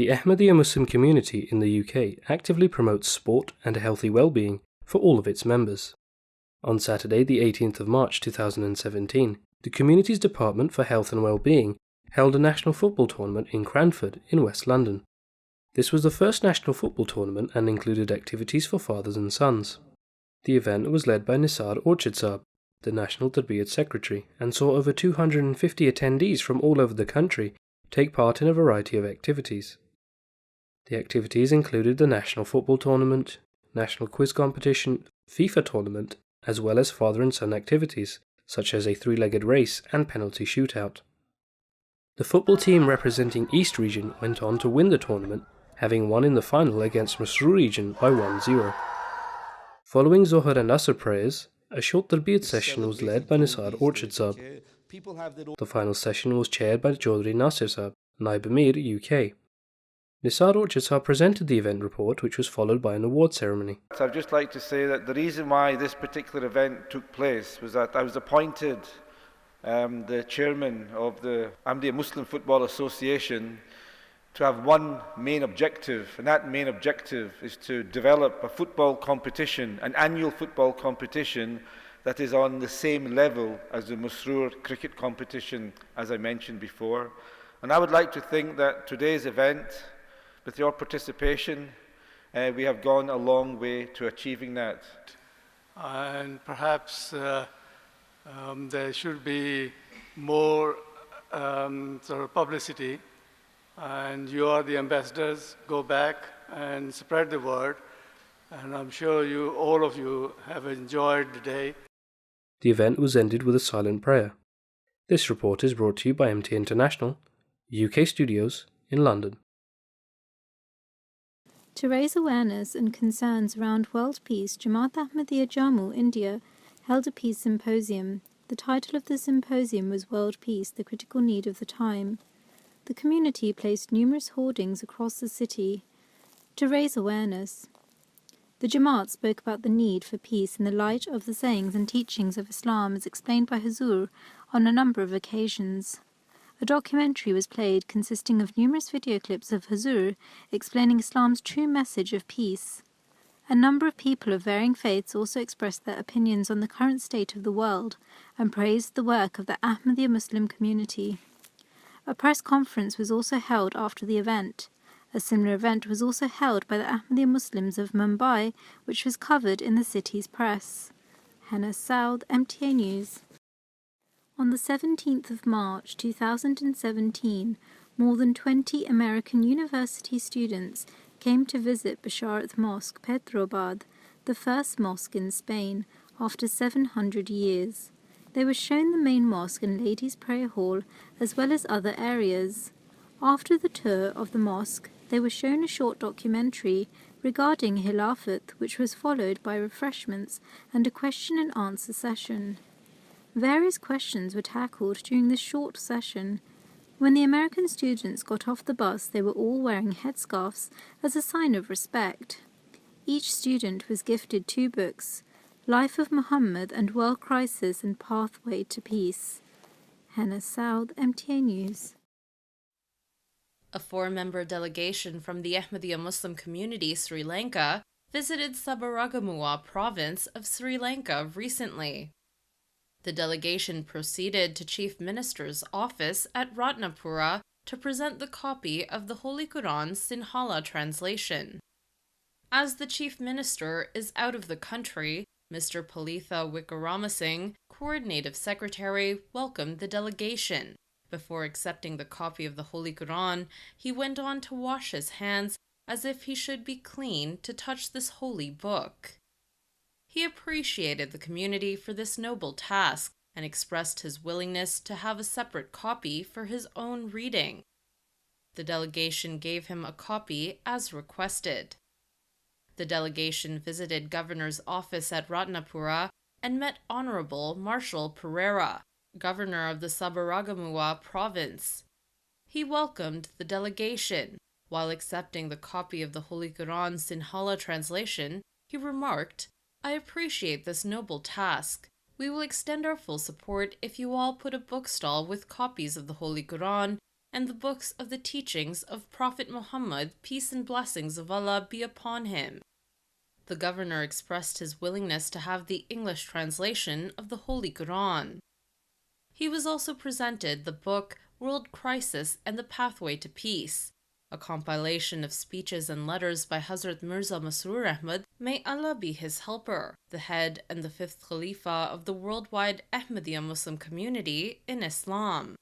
The Ahmadiyya Muslim community in the UK actively promotes sport and healthy well-being for all of its members. On Saturday, the 18th of March 2017, the community's Department for Health and Well-being held a national football tournament in Cranford in West London. This was the first national football tournament and included activities for fathers and sons. The event was led by Nisar Orchard, the National Tarbiyat Secretary, and saw over 250 attendees from all over the country take part in a variety of activities. The activities included the national football tournament, national quiz competition, FIFA tournament, as well as father and son activities, such as a three-legged race and penalty shootout. The football team representing East Region went on to win the tournament, having won in the final against Masroor Region by 1-0. Following Zohar and Asr prayers, a short Tarbiyat session was led by Nisar Orchard. The final session was chaired by Chaudhry Nasir Sahab, Naib Amir, UK. Nisar Orchard presented the event report, which was followed by an award ceremony. So I'd just like to say that the reason why this particular event took place was that I was appointed the chairman of the Ahmadiyya Muslim Football Association to have one main objective, and that main objective is to develop a football competition, an annual football competition that is on the same level as the Masroor cricket competition, as I mentioned before. And I would like to think that today's event, with your participation, we have gone a long way to achieving that. And perhaps there should be more sort of publicity, and you are the ambassadors. Go back and spread the word, and I'm sure all of you have enjoyed the day. The event was ended with a silent prayer. This report is brought to you by MT International, UK Studios in London. To raise awareness and concerns around world peace, Jamaat Ahmadiyya Jammu, India, held a peace symposium. The title of the symposium was World Peace, the Critical Need of the Time. The community placed numerous hoardings across the city to raise awareness. The Jamaat spoke about the need for peace in the light of the sayings and teachings of Islam as explained by Huzur on a number of occasions. A documentary was played consisting of numerous video clips of Huzur explaining Islam's true message of peace. A number of people of varying faiths also expressed their opinions on the current state of the world and praised the work of the Ahmadiyya Muslim community. A press conference was also held after the event. A similar event was also held by the Ahmadiyya Muslims of Mumbai, which was covered in the city's press. Hannah Saud, MTA News. On the 17th of March 2017, more than 20 American university students came to visit Basharat Mosque, Petrobad, the first mosque in Spain, after 700 years. They were shown the main mosque and ladies' prayer hall, as well as other areas. After the tour of the mosque, they were shown a short documentary regarding Khilafat, which was followed by refreshments and a question and answer session. Various questions were tackled during this short session. When the American students got off the bus, they were all wearing headscarves as a sign of respect. Each student was gifted 2 books, Life of Muhammad and World Crisis and Pathway to Peace. Hannah Saud, MTA News. A 4-member delegation from the Ahmadiyya Muslim community Sri Lanka visited Sabaragamuwa province of Sri Lanka recently. The delegation proceeded to Chief Minister's office at Ratnapura to present the copy of the Holy Quran Sinhala translation. As the Chief Minister is out of the country, Mr. Palitha Wickramasinghe, Coordinative Secretary, welcomed the delegation. Before accepting the copy of the Holy Quran, he went on to wash his hands as if he should be clean to touch this holy book. He appreciated the community for this noble task and expressed his willingness to have a separate copy for his own reading. The delegation gave him a copy as requested. The delegation visited Governor's office at Ratnapura and met Honorable Marshal Pereira, Governor of the Sabaragamuwa province. He welcomed the delegation. While accepting the copy of the Holy Quran Sinhala translation, he remarked, "I appreciate this noble task. We will extend our full support if you all put a bookstall with copies of the Holy Quran and the books of the teachings of Prophet Muhammad, peace and blessings of Allah be upon him. The governor expressed his willingness to have the English translation of the Holy Quran. He was also presented the book World Crisis and the Pathway to Peace, a compilation of speeches and letters by Hazrat Mirza Masroor Ahmad, may Allah be his helper, the head and the fifth Khalifa of the worldwide Ahmadiyya Muslim community in Islam.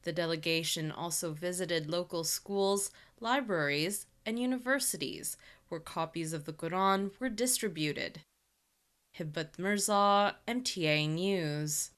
The delegation also visited local schools, libraries, and universities, where copies of the Quran were distributed. Hibbat Mirza, MTA News.